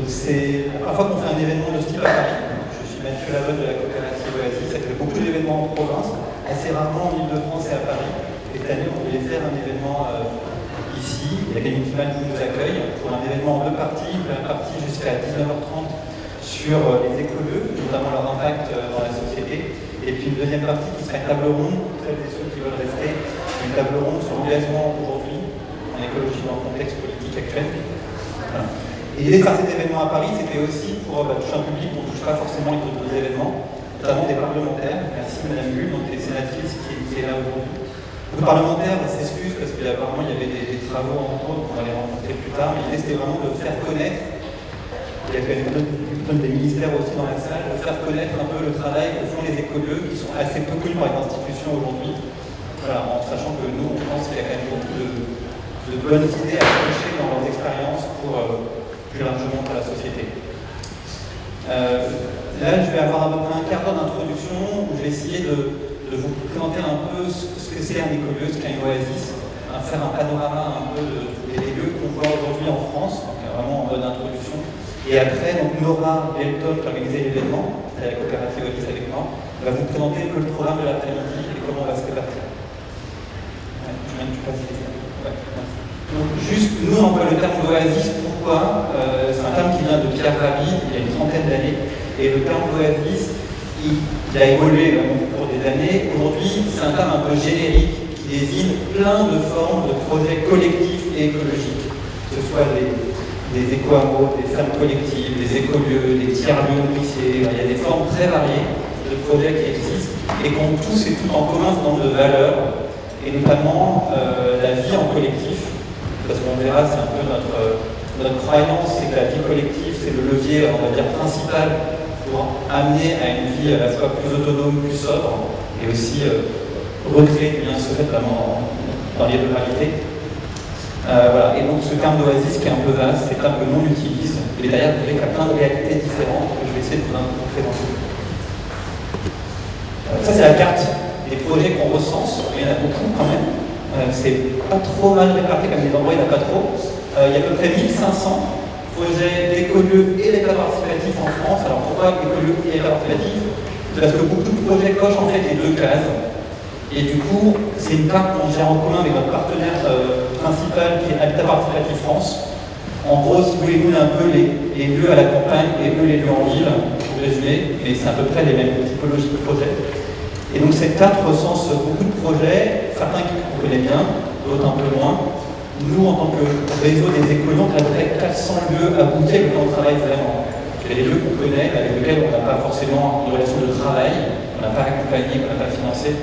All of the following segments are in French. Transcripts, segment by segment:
Donc c'est la première fois qu'on fait un événement de ce type à Paris. Je suis Mathieu Lavode de la coopérative Oasis. Ça fait beaucoup d'événements en province, assez rarement en Ile-de-France et à Paris. Et cette année, on voulait faire un événement ici. L'Académie Kiman qui nous accueille pour un événement en deux parties. Une première partie jusqu'à 19h30 sur les écologues, notamment leur impact dans la société. Et puis une deuxième partie qui sera une table ronde, pour celles et ceux qui veulent rester, une table ronde sur l'engagement aujourd'hui en écologie dans le contexte politique actuel. Voilà. Et l'idée de faire cet événement à Paris, c'était aussi pour toucher un public qu'on ne touche pas forcément les autres événements, notamment des parlementaires. Merci Madame Bull, donc les sénatrices qui est là aujourd'hui. Beaucoup de parlementaires s'excusent parce qu'apparemment il y avait des travaux en cours, donc on va les rencontrer plus tard. Mais l'idée c'était vraiment de faire connaître. Il y a quand même des ministères aussi dans la salle, de faire connaître un peu le travail que font les écolieux, qui sont assez peu connus par les institutions aujourd'hui. Voilà, en sachant que nous, on pense qu'il y a quand même beaucoup de bonnes idées à piocher dans leurs expériences pour plus largement pour la société. Là, je vais avoir à peu près un quart d'heure d'introduction où je vais essayer de vous présenter un peu ce que c'est un écolieu, ce qu'est une oasis, faire un panorama un peu des lieux qu'on voit aujourd'hui en France, donc vraiment en mode introduction. Et après, donc Nora Belton, qui a organisé l'événement, c'est la coopérative Oasis avec moi, va vous présenter un peu le programme de l'après-midi et comment on va se répartir. Ouais, je viens de passer les slides. Ouais, merci. Donc juste, nous on emploie le terme d'oasis, pourquoi c'est un terme qui vient de Pierre Rabhi, il y a une trentaine d'années, et le terme d'oasis, il a évolué au cours des années. Aujourd'hui, c'est un terme un peu générique qui désigne plein de formes de projets collectifs et écologiques, que ce soit des éco-hameaux, des fermes collectives, des écolieux, des tiers-lieux nourriciers. Il y a des formes très variées de projets qui existent et qui ont tous et toutes en commun ce nombre de valeurs, et notamment la vie en collectif, parce qu'on verra, c'est un peu notre croyance, c'est que la vie collective, c'est le levier, on va dire, principal pour amener à une vie à la fois plus autonome, plus sobre, et aussi recréer du lien social, notamment dans les ruralités. Voilà. Et donc ce terme d'oasis qui est un peu vaste, c'est un terme que l'on utilise, mais d'ailleurs vous verrez qu'il y a plein de réalités différentes que je vais essayer de vous présenter. Ça c'est la carte des projets qu'on recense, il y en a beaucoup quand même, c'est pas trop mal réparti comme des endroits, il n'y en a pas trop. Il y a à peu près 1500 projets d'écolieux et d'État participatif en France. Alors pourquoi écolieux et État participatif? Parce que beaucoup de projets cochent en fait les deux cases. Et du coup, c'est une carte qu'on gère en commun avec notre partenaire principal qui est Habitat Participatif France. En gros, si vous voulez, nous, on a un peu les lieux à la campagne et eux les lieux en ville, pour résumer, mais c'est à peu près les mêmes typologies de projets. Et donc cette carte recense beaucoup de projets, certains qu'on connaît bien, d'autres un peu moins. Nous, en tant que réseau des écolions, on a à peu près 400 lieux aboutis avec lesquels on travaille vraiment. Il y a des lieux qu'on connaît, avec lesquels on n'a pas forcément une relation de travail, on n'a pas accompagné, on n'a pas financé.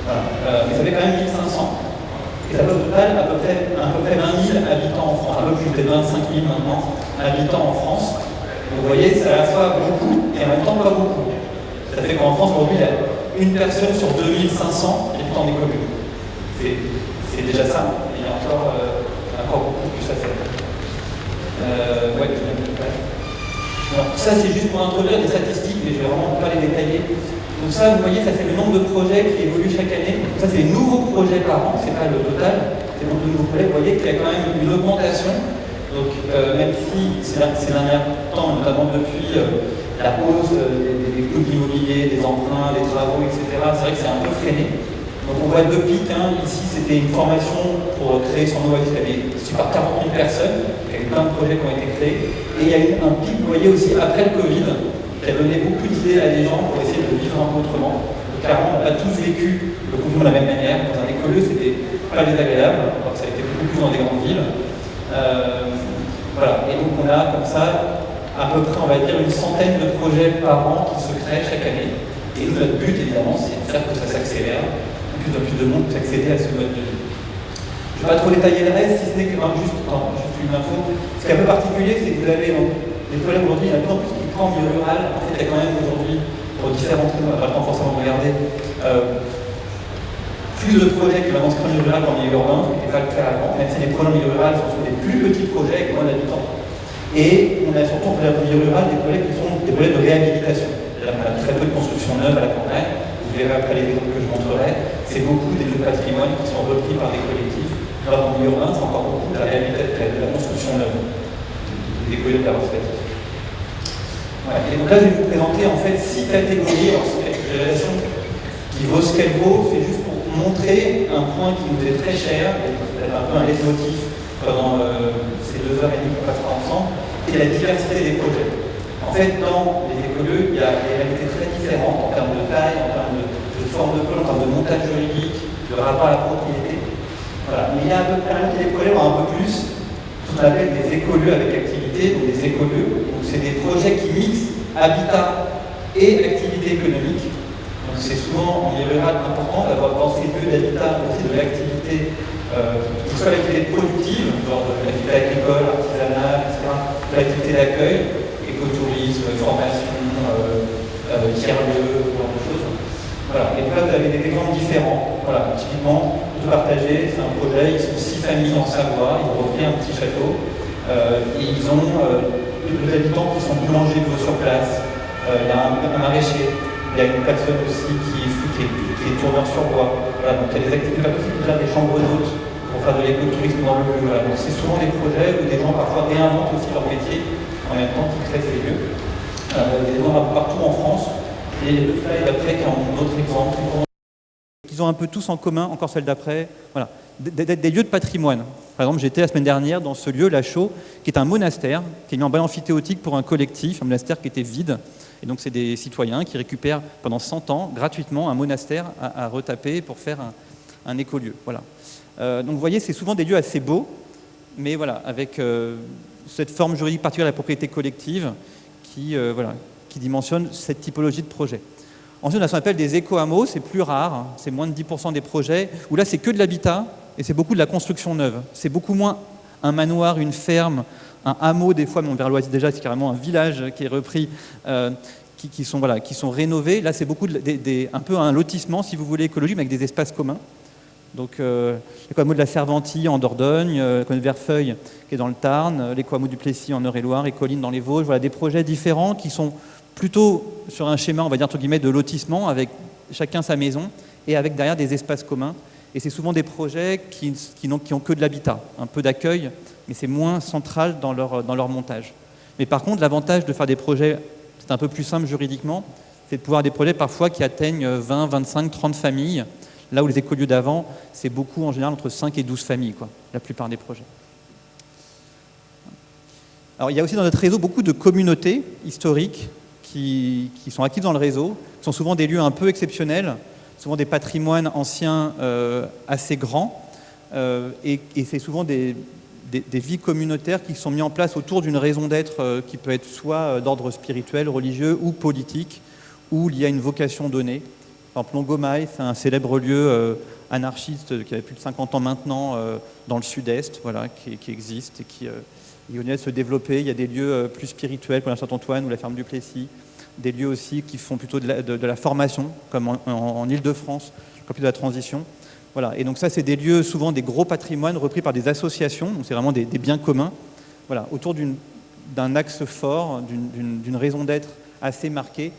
Voilà. Mais ça fait quand même 1500. Et ça fait au total à peu près 20 000 habitants en France, un peu plus, peut-être 25 000 maintenant, habitants en France. Donc vous voyez, c'est à la fois beaucoup et en même temps pas beaucoup. Ça fait qu'en France, aujourd'hui, il y a une personne sur 2500 habitants d'écolieux. C'est déjà ça, mais il y a encore beaucoup plus à faire. Ouais, je viens de le faire. Alors, ça, c'est juste pour introduire des statistiques, mais je ne vais vraiment pas les détailler. Donc ça, vous voyez, ça c'est le nombre de projets qui évoluent chaque année. Donc ça, c'est les nouveaux projets par an, c'est pas le total, c'est le nombre de nouveaux projets. Vous voyez qu'il y a quand même une augmentation. Donc même si ces derniers temps, notamment depuis la hausse des coûts de l'immobilier, des emprunts, des travaux, etc., c'est vrai que c'est un peu freiné. Donc on voit deux pics. Ici, c'était une formation pour créer son oasis. Il y avait suivi par 40 000 personnes. Il y a eu plein de projets qui ont été créés. Et il y a eu un pic, vous voyez aussi, après le Covid, qui a donné beaucoup d'idées à des gens pour essayer de vivre un peu autrement. Clairement, on n'a pas tous vécu le confinement de la même manière. Dans un écolieu, c'était pas désagréable, alors que ça a été beaucoup plus dans des grandes villes. Voilà. Et donc on a comme ça à peu près, on va dire, une centaine de projets par an qui se créent chaque année. Et nous, notre but, évidemment, c'est de faire que ça s'accélère, que plus de monde puisse accéder à ce mode de vie. Je ne vais pas trop détailler le reste, si ce n'est que juste une info. Ce qui est un peu particulier, c'est que vous avez les projets aujourd'hui, il y en a de plus en plus qui prennent en milieu rural. En fait, il y a quand même aujourd'hui, pour différentes raisons, on n'a pas le temps forcément de regarder, plus de projets qui vont s'inscrire en milieu rural qu'en milieu urbain, ce qui n'était pas le cas avant. Même si les projets en milieu rural sont sur des plus petits projets avec moins d'habitants. Et on a surtout en milieu rural des projets qui sont des projets de réhabilitation. C'est-à-dire qu'on a très peu de construction neuve à la campagne. Vous verrez après les exemples que je montrerai. C'est beaucoup des lieux de patrimoine qui sont repris par des collectifs. Alors en milieu urbain, c'est encore beaucoup de la réhabilitation, de la construction neuve, des projets de participatifs. Et donc là, je vais vous présenter en fait 6 catégories. Alors, c'est une relation qui vaut ce qu'elle vaut, c'est juste pour montrer un point qui nous est très cher, et peut-être un peu un leitmotiv pendant ces 2h30 qu'on passera ensemble, et la diversité des projets. En fait, dans les écolieux, il y a des réalités très différentes en termes de taille, en termes de forme de plan, en termes de montage juridique, de rapport à la propriété. Voilà. Mais il y a un peu des projets, un peu plus, ce qu'on appelle des écolieux avec activité, donc des écolieux. Donc c'est des projets qui mixent habitat et activité économique. Donc c'est souvent en milieu rural important d'avoir dans ces lieux d'habitat aussi de l'activité, qui soit l'activité productive, genre de l'activité agricole, artisanale, etc., l'activité d'accueil, écotourisme, formation, tiers-lieu, ce genre de choses. Voilà. Et là, vous avez des exemples différents. Voilà. Typiquement, tout partagé, c'est un projet, ils sont 6 familles en Savoie, ils ont repris un petit château, et ils ont 2 habitants qui sont boulangers sur place, il y a un maraîcher, il y a une personne aussi qui est tourneur sur bois. Voilà. Donc il y a des activités, pas possible déjà des chambres d'hôtes pour faire de l'écotourisme dans le lieu. Voilà. Donc c'est souvent des projets où des gens parfois réinventent aussi leur métier en même temps qu'ils créent ces lieux. Il y a des gens partout en France. Et il y a 2 slides après qui ont d'autres exemples. Ils ont un peu tous en commun, encore celle d'après, voilà, des lieux de patrimoine. Par exemple, j'étais la semaine dernière dans ce lieu, La Chaux, qui est un monastère, qui est mis en bail amphithéotique pour un collectif, un monastère qui était vide. Et donc, c'est des citoyens qui récupèrent pendant 100 ans, gratuitement, un monastère à retaper pour faire un écolieu. Voilà. Donc, vous voyez, c'est souvent des lieux assez beaux, mais voilà, avec cette forme juridique particulière de la propriété collective qui dimensionne cette typologie de projet. Ensuite, on a ce qu'on appelle des éco-hameaux, c'est plus rare, hein, c'est moins de 10% des projets, où là, c'est que de l'habitat, et c'est beaucoup de la construction neuve. C'est beaucoup moins un manoir, une ferme, un hameau, des fois, mais on verra déjà, c'est carrément un village qui est repris, qui sont rénovés. Là, c'est beaucoup un peu un lotissement, si vous voulez, écologique, mais avec des espaces communs. Donc, l'éco-hameau de la Cervantille en Dordogne, l'éco-hameau de Verfeuille qui est dans le Tarn, l'éco-hameau du Plessis en Eure-et-Loire, et Colline dans les Vosges. Voilà, des projets différents qui sont plutôt sur un schéma, on va dire, entre guillemets, de lotissement, avec chacun sa maison, et avec derrière des espaces communs. Et c'est souvent des projets qui n'ont que de l'habitat, un peu d'accueil, mais c'est moins central dans leur montage. Mais par contre, l'avantage de faire des projets, c'est un peu plus simple juridiquement, c'est de pouvoir avoir des projets parfois qui atteignent 20, 25, 30 familles, là où les écolieux d'avant, c'est beaucoup en général entre 5 et 12 familles, la plupart des projets. Alors il y a aussi dans notre réseau beaucoup de communautés historiques qui sont actives dans le réseau, qui sont souvent des lieux un peu exceptionnels, souvent des patrimoines anciens assez grands, et c'est souvent des vies communautaires qui sont mises en place autour d'une raison d'être qui peut être soit d'ordre spirituel, religieux ou politique, où il y a une vocation donnée. Par exemple, Longomaille, c'est un célèbre lieu anarchiste qui a plus de 50 ans maintenant dans le sud-est, voilà, qui existe et qui continue à se développer. Il y a des lieux plus spirituels comme la Saint-Antoine ou la ferme du Plessis, des lieux aussi qui font plutôt de la formation, comme en Île-de-France, comme plutôt de la transition. Voilà. Et donc ça, c'est des lieux, souvent des gros patrimoines repris par des associations, donc c'est vraiment des biens communs, voilà, autour d'un axe fort, d'une raison d'être assez marquée.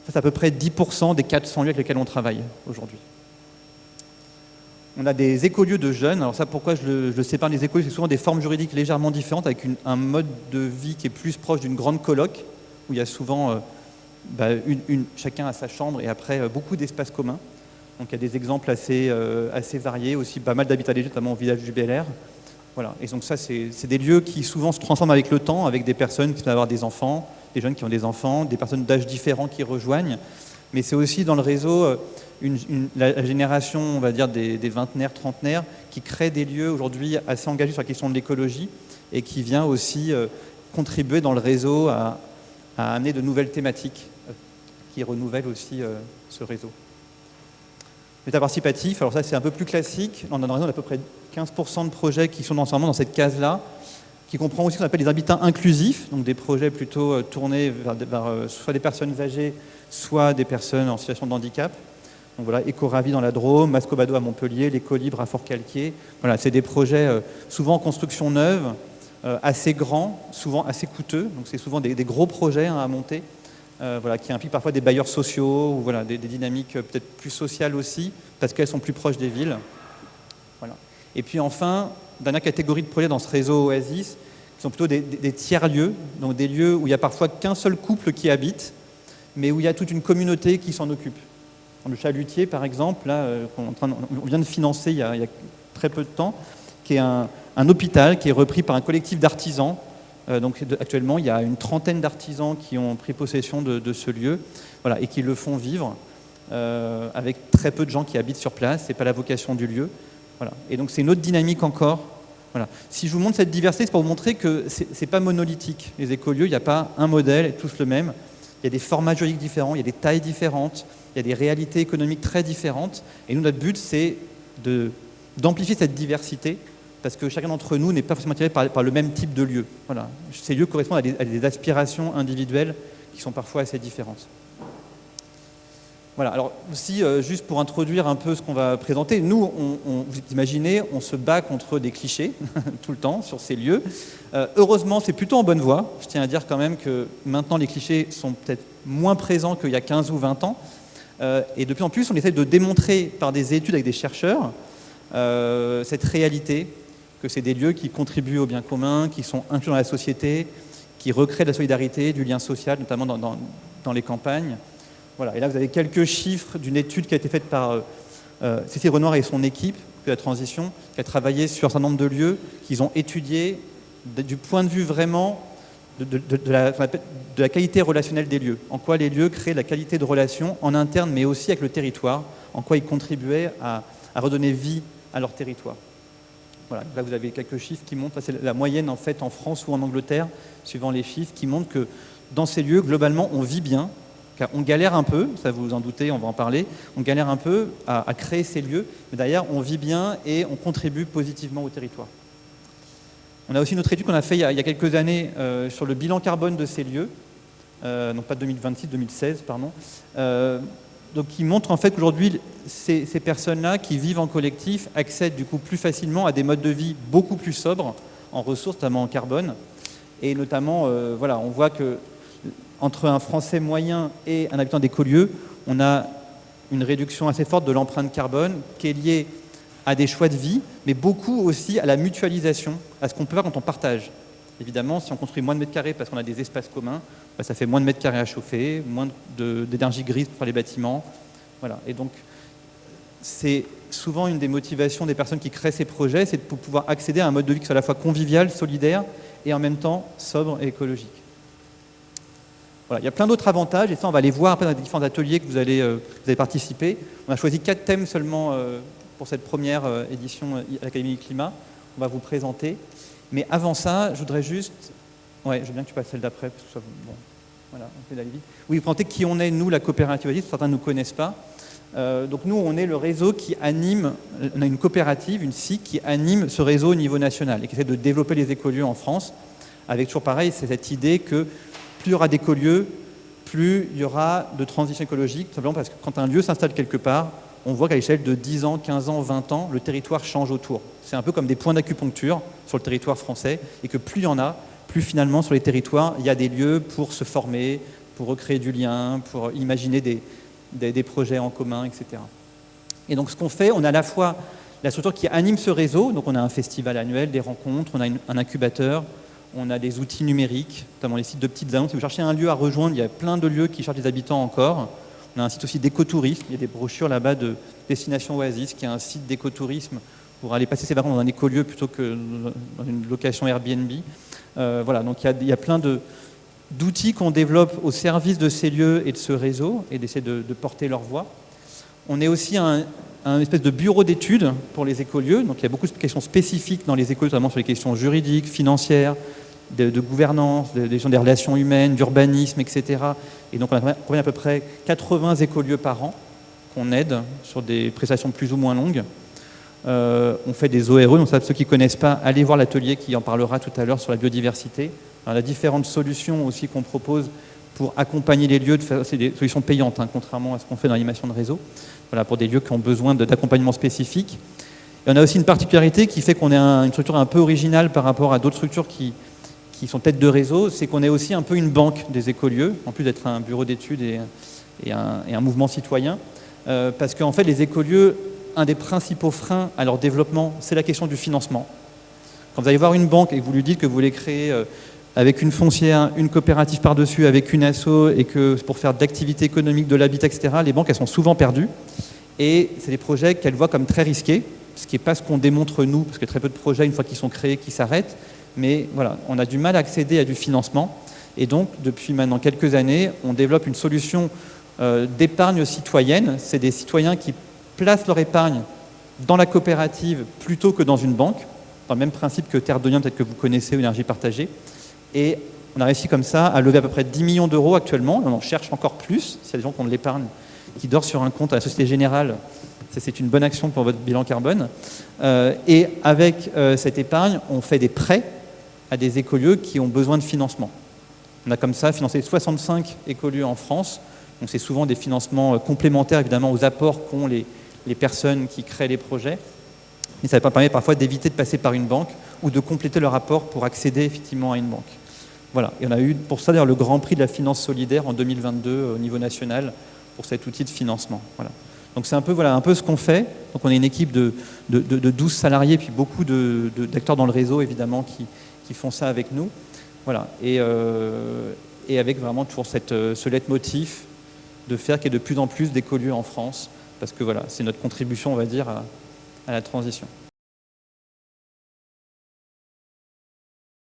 Ça, c'est à peu près 10% des 400 lieux avec lesquels on travaille aujourd'hui. On a des écolieux de jeunes. Alors ça, pourquoi je le sépare des écolieux, c'est souvent des formes juridiques légèrement différentes, avec un mode de vie qui est plus proche d'une grande coloc, où il y a souvent chacun a sa chambre et après beaucoup d'espaces communs. Donc il y a des exemples assez variés, aussi pas mal d'habitats légers, notamment au village du Bel Air. Voilà. Et donc ça, c'est des lieux qui souvent se transforment avec le temps, avec des personnes qui peuvent avoir des enfants, des jeunes qui ont des enfants, des personnes d'âge différents qui rejoignent. Mais c'est aussi dans le réseau la génération, on va dire, des vingtenaires, trentenaires, qui crée des lieux aujourd'hui assez engagés sur la question de l'écologie et qui vient aussi contribuer dans le réseau à amener de nouvelles thématiques qui renouvellent aussi ce réseau. L'État participatif, alors ça c'est un peu plus classique. On a dans le réseau à peu près 15% de projets qui sont dans cette case-là, qui comprend aussi ce qu'on appelle les habitats inclusifs, donc des projets plutôt tournés vers soit des personnes âgées, soit des personnes en situation de handicap. Donc voilà, Éco-Ravi dans la Drôme, Mascobado à Montpellier, Les Colibres à Fort-Calquier. Voilà, c'est des projets souvent en construction neuve, assez grands, souvent assez coûteux. Donc c'est souvent des gros projets à monter, qui impliquent parfois des bailleurs sociaux ou voilà, des dynamiques peut-être plus sociales aussi, parce qu'elles sont plus proches des villes. Voilà. Et puis enfin, dernière catégorie de projets dans ce réseau Oasis, sont plutôt des tiers-lieux, donc des lieux où il n'y a parfois qu'un seul couple qui habite, mais où il y a toute une communauté qui s'en occupe. Le Chalutier, par exemple, là, on vient de financer il y a très peu de temps, qui est un hôpital qui est repris par un collectif d'artisans. Donc actuellement, il y a une trentaine d'artisans qui ont pris possession de ce lieu, voilà, et qui le font vivre avec très peu de gens qui habitent sur place. Ce n'est pas la vocation du lieu. Voilà. Et donc c'est une autre dynamique encore. Voilà. Si je vous montre cette diversité, c'est pour vous montrer que ce n'est pas monolithique. Les écolieux, il n'y a pas un modèle, tous le même. Il y a des formats juridiques différents, il y a des tailles différentes, il y a des réalités économiques très différentes. Et nous, notre but, c'est d'amplifier cette diversité, parce que chacun d'entre nous n'est pas forcément attiré par le même type de lieu. Voilà. Ces lieux correspondent à des aspirations individuelles qui sont parfois assez différentes. Voilà. Alors aussi, juste pour introduire un peu ce qu'on va présenter, nous, vous imaginez, on se bat contre des clichés tout le temps sur ces lieux. Heureusement, c'est plutôt en bonne voie. Je tiens à dire quand même que maintenant, les clichés sont peut-être moins présents qu'il y a 15 ou 20 ans. Et de plus en plus, on essaie de démontrer par des études avec des chercheurs cette réalité, que c'est des lieux qui contribuent au bien commun, qui sont inclus dans la société, qui recréent de la solidarité, du lien social, notamment dans les campagnes. Voilà. Et là, vous avez quelques chiffres d'une étude qui a été faite par Cécile Renoir et son équipe de la transition, qui a travaillé sur un certain nombre de lieux qu'ils ont étudiés du point de vue vraiment de la qualité relationnelle des lieux. En quoi les lieux créent la qualité de relation en interne, mais aussi avec le territoire, en quoi ils contribuaient à redonner vie à leur territoire. Voilà. Là, vous avez quelques chiffres qui montrent, c'est la moyenne en fait en France ou en Angleterre, suivant les chiffres, qui montrent que dans ces lieux, globalement, on vit bien, car on galère un peu, ça vous en doutez, on va en parler, on galère un peu à créer ces lieux, mais d'ailleurs, on vit bien et on contribue positivement au territoire. On a aussi une autre étude qu'on a fait il y a quelques années sur le bilan carbone de ces lieux, non pas 2026, 2016, pardon, donc qui montre en fait qu'aujourd'hui, ces personnes-là qui vivent en collectif accèdent du coup plus facilement à des modes de vie beaucoup plus sobres, en ressources, notamment en carbone, et notamment, voilà, on voit que entre un Français moyen et un habitant d'écolieu, on a une réduction assez forte de l'empreinte carbone qui est liée à des choix de vie, mais beaucoup aussi à la mutualisation, à ce qu'on peut faire quand on partage. Évidemment, si on construit moins de mètres carrés parce qu'on a des espaces communs, bah, ça fait moins de mètres carrés à chauffer, moins d'énergie grise pour faire les bâtiments. Voilà. Et donc, c'est souvent une des motivations des personnes qui créent ces projets, c'est de pouvoir accéder à un mode de vie qui soit à la fois convivial, solidaire, et en même temps sobre et écologique. Voilà, il y a plein d'autres avantages, et ça, on va les voir après dans les différents ateliers que vous allez participer. On a choisi 4 thèmes seulement pour cette première édition à l'Académie du Climat. On va vous présenter. Mais avant ça, je voudrais juste... Ouais, je veux bien que tu passes celle d'après, parce que ça... Bon, voilà, on fait d'aller vite. Oui, vous présenter qui on est, nous, la coopérative Oasis, certains ne nous connaissent pas. Donc nous, on est le réseau qui anime, on a une coopérative, une SIC, qui anime ce réseau au niveau national et qui essaie de développer les écolieux en France, avec toujours pareil, c'est cette idée que plus il y aura d'écolieux, plus il y aura de transition écologique, tout simplement parce que quand un lieu s'installe quelque part, on voit qu'à l'échelle de 10 ans, 15 ans, 20 ans, le territoire change autour. C'est un peu comme des points d'acupuncture sur le territoire français, et que plus il y en a, plus finalement sur les territoires, il y a des lieux pour se former, pour recréer du lien, pour imaginer des projets en commun, etc. Et donc ce qu'on fait, on a à la fois la structure qui anime ce réseau, donc on a un festival annuel, des rencontres, on a un incubateur, on a des outils numériques, notamment les sites de petites annonces. Si vous cherchez un lieu à rejoindre, il y a plein de lieux qui cherchent des habitants encore. On a un site aussi d'écotourisme, il y a des brochures là-bas de Destination Oasis, qui est un site d'écotourisme pour aller passer ses vacances dans un écolieu plutôt que dans une location Airbnb. Voilà, donc il y a plein d'outils qu'on développe au service de ces lieux et de ce réseau, et d'essayer de porter leur voix. On est aussi un espèce de bureau d'études pour les écolieux, donc il y a beaucoup de questions spécifiques dans les écoles, notamment sur les questions juridiques, financières, de gouvernance, des relations humaines, d'urbanisme, etc. Et donc on a à peu près 80 écolieux par an qu'on aide sur des prestations plus ou moins longues. On fait des ORE, donc ça, ceux qui ne connaissent pas, allez voir l'atelier qui en parlera tout à l'heure sur la biodiversité. Alors, il y a différentes solutions aussi qu'on propose pour accompagner les lieux, c'est des solutions payantes, hein, contrairement à ce qu'on fait dans l'animation de réseau, voilà, pour des lieux qui ont besoin d'accompagnement spécifique. Et on a aussi une particularité qui fait qu'on est une structure un peu originale par rapport à d'autres structures qui sont tête de réseau, c'est qu'on est aussi un peu une banque des écolieux, en plus d'être un bureau d'études et un mouvement citoyen, parce qu'en fait les écolieux, un des principaux freins à leur développement, c'est la question du financement. Quand vous allez voir une banque et que vous lui dites que vous voulez créer avec une foncière, une coopérative par-dessus, avec une asso, et que pour faire de l'activité économique, de l'habitat, etc., les banques, elles sont souvent perdues. Et c'est des projets qu'elles voient comme très risqués, ce qui n'est pas ce qu'on démontre nous, parce que très peu de projets, une fois qu'ils sont créés, qui s'arrêtent. Mais voilà, on a du mal à accéder à du financement. Et donc, depuis maintenant quelques années, on développe une solution d'épargne citoyenne. C'est des citoyens qui placent leur épargne dans la coopérative plutôt que dans une banque, dans le même principe que Terre de Liens, peut-être que vous connaissez, ou Énergie Partagée. Et on a réussi comme ça à lever à peu près 10 millions d'euros actuellement. On en cherche encore plus. S'il y a des gens qui ont de l'épargne qui dort sur un compte à la Société Générale, c'est une bonne action pour votre bilan carbone. Et avec cette épargne, on fait des prêts à des écolieux qui ont besoin de financement. On a comme ça financé 65 écolieux en France. Donc c'est souvent des financements complémentaires évidemment aux apports qu'ont les personnes qui créent les projets. Mais ça permet parfois d'éviter de passer par une banque ou de compléter leur apport pour accéder effectivement à une banque. Voilà. Et on a eu pour ça d'ailleurs le Grand Prix de la finance solidaire en 2022 au niveau national pour cet outil de financement. Voilà. Donc c'est un peu ce qu'on fait. Donc on est une équipe de 12 salariés, puis beaucoup d'acteurs dans le réseau évidemment qui font ça avec nous. Voilà. Et avec vraiment toujours ce leitmotiv de faire qu'il y ait de plus en plus d'écolieux en France, parce que voilà, c'est notre contribution, on va dire, à la transition.